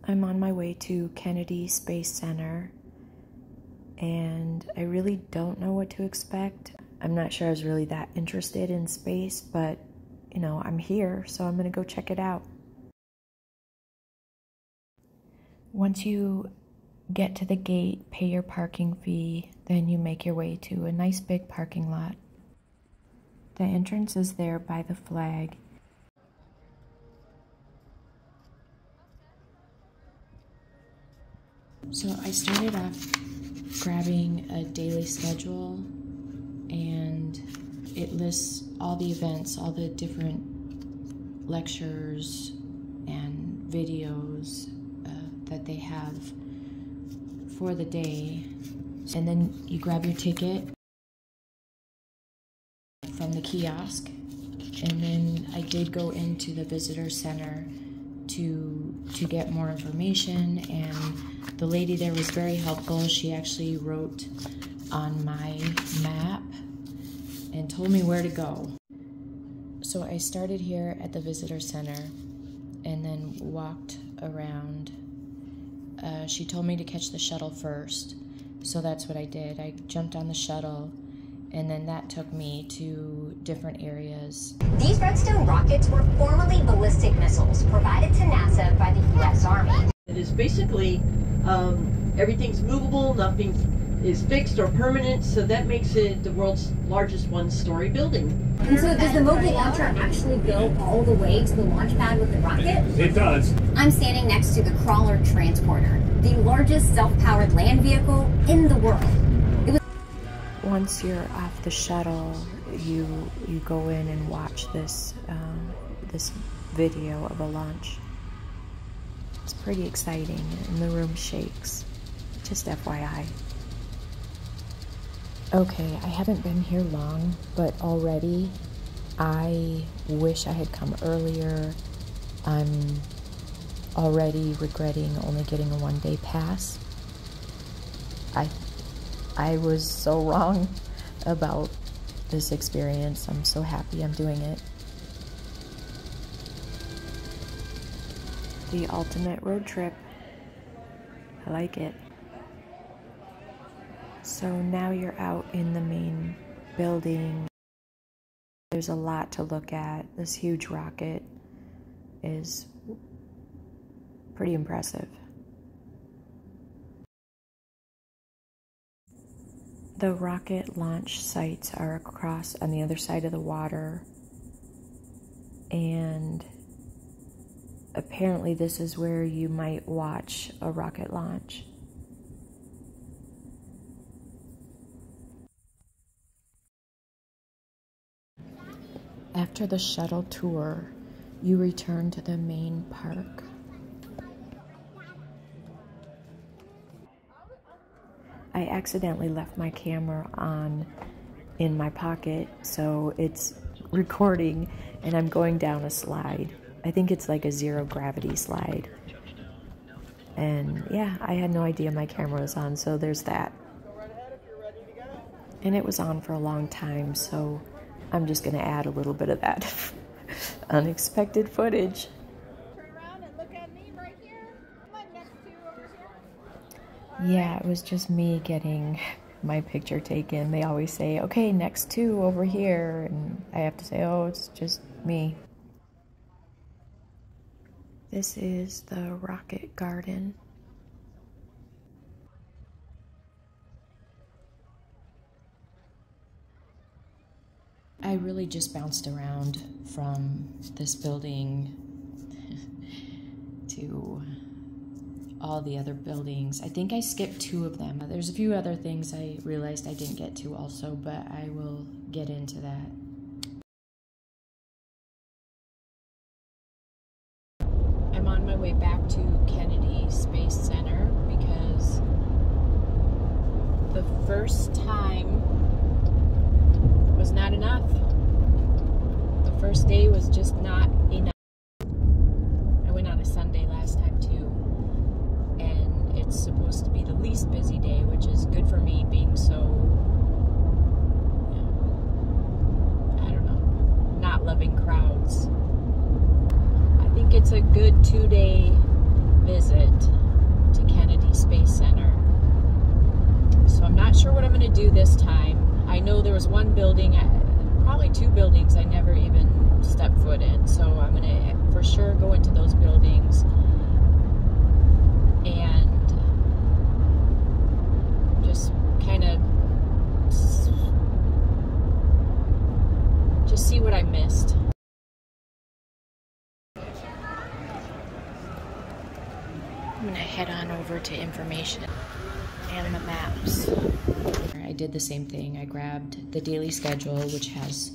I'm on my way to Kennedy Space Center, and I really don't know what to expect. I'm not sure I was really that interested in space, but, you know, I'm here, so I'm gonna go check it out. Once you get to the gate, pay your parking fee, then you make your way to a nice big parking lot. The entrance is there by the flag. So I started off grabbing a daily schedule, and it lists all the events, all the different lectures and videos that they have for the day. And then you grab your ticket from the kiosk, and then I did go into the visitor center to get more information, and the lady there was very helpful. She actually wrote on my map and told me where to go. So I started here at the visitor center and then walked around. She told me to catch the shuttle first, so that's what I did. I jumped on the shuttle, and then that took me to different areas. These Redstone rockets were formerly ballistic missiles provided to NASA by the U.S. Army. It is basically everything's movable, nothing is fixed or permanent, so that makes it the world's largest one-story building. And so does the mobile launcher actually go all the way to the launch pad with the rocket? It does. I'm standing next to the Crawler Transporter, the largest self-powered land vehicle in the world. Once you're off the shuttle, you go in and watch this this video of a launch. It's pretty exciting, and the room shakes. Just FYI. Okay, I haven't been here long, but already I wish I had come earlier. I'm already regretting only getting a one-day pass. I was so wrong about this experience. I'm so happy I'm doing it. The ultimate road trip. I like it. So now you're out in the main building. There's a lot to look at. This huge rocket is pretty impressive. The rocket launch sites are across on the other side of the water, and apparently this is where you might watch a rocket launch. After the shuttle tour, you return to the main park. I accidentally left my camera on in my pocket, so it's recording, and I'm going down a slide. I think it's like a zero gravity slide. And yeah, I had no idea my camera was on, so there's that. And it was on for a long time, so I'm just gonna add a little bit of that unexpected footage. Turn around and look at me right here. I'm next to you over here. Yeah, it was just me getting my picture taken. They always say, okay, next two over here, and I have to say, oh, it's just me. This is the rocket garden. I really just bounced around from this building to all the other buildings. I think I skipped 2 of them. There's a few other things I realized I didn't get to also, but I will get into that. I'm on my way back to Kennedy Space Center because the first time was not enough. The first day was just not enough. I went on a Sunday last time too, and it's supposed to be the least busy day, which is good for me being so, I don't know, not loving crowds. I think it's a good 2-day visit. was one building, probably two buildings I never even stepped foot in. So I'm going to for sure go into those buildings and just kind of just see what I missed. I'm going to head on over to information and the maps. I did the same thing. I grabbed the daily schedule, which has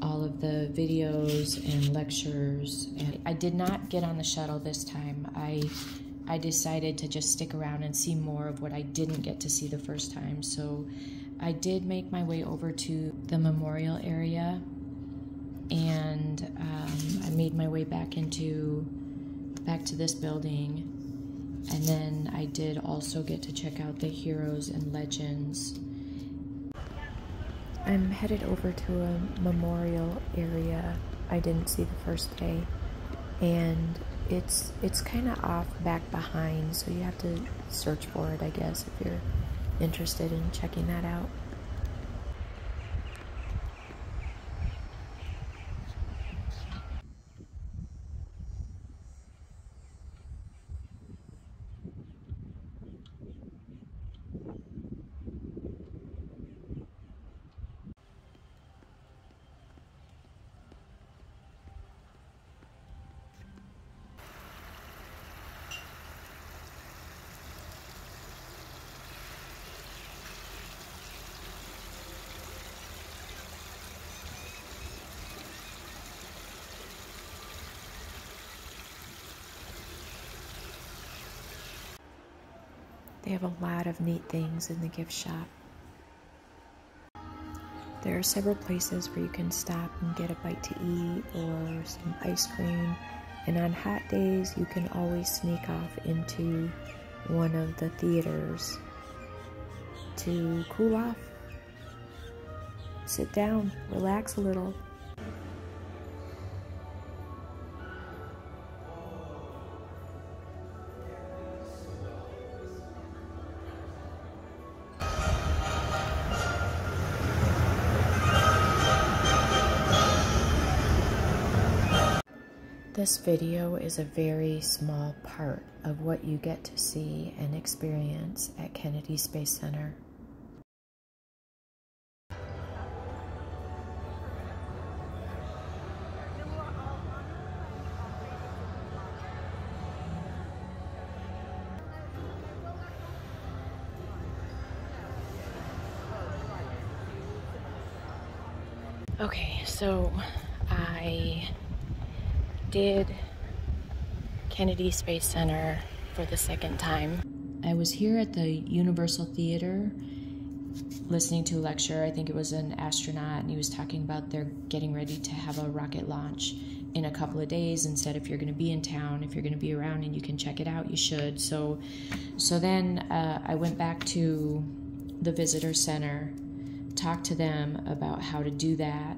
all of the videos and lectures. And I did not get on the shuttle this time. I decided to just stick around and see more of what I didn't get to see the first time. So I did make my way over to the memorial area, and I made my way back to this building. And then I did also get to check out the heroes and legends. I'm headed over to a memorial area I didn't see the first day, and it's kind of off back behind, so you have to search for it, I guess, if you're interested in checking that out. They have a lot of neat things in the gift shop. There are several places where you can stop and get a bite to eat or some ice cream. And on hot days, you can always sneak off into one of the theaters to cool off, sit down, relax a little. This video is a very small part of what you get to see and experience at Kennedy Space Center. Okay, so I did Kennedy Space Center for the second time. I was here at the Universal Theater listening to a lecture. I think it was an astronaut, and he was talking about they're getting ready to have a rocket launch in a couple of days, and said if you're going to be in town, if you're going to be around and you can check it out, you should. So then I went back to the visitor center, talked to them about how to do that,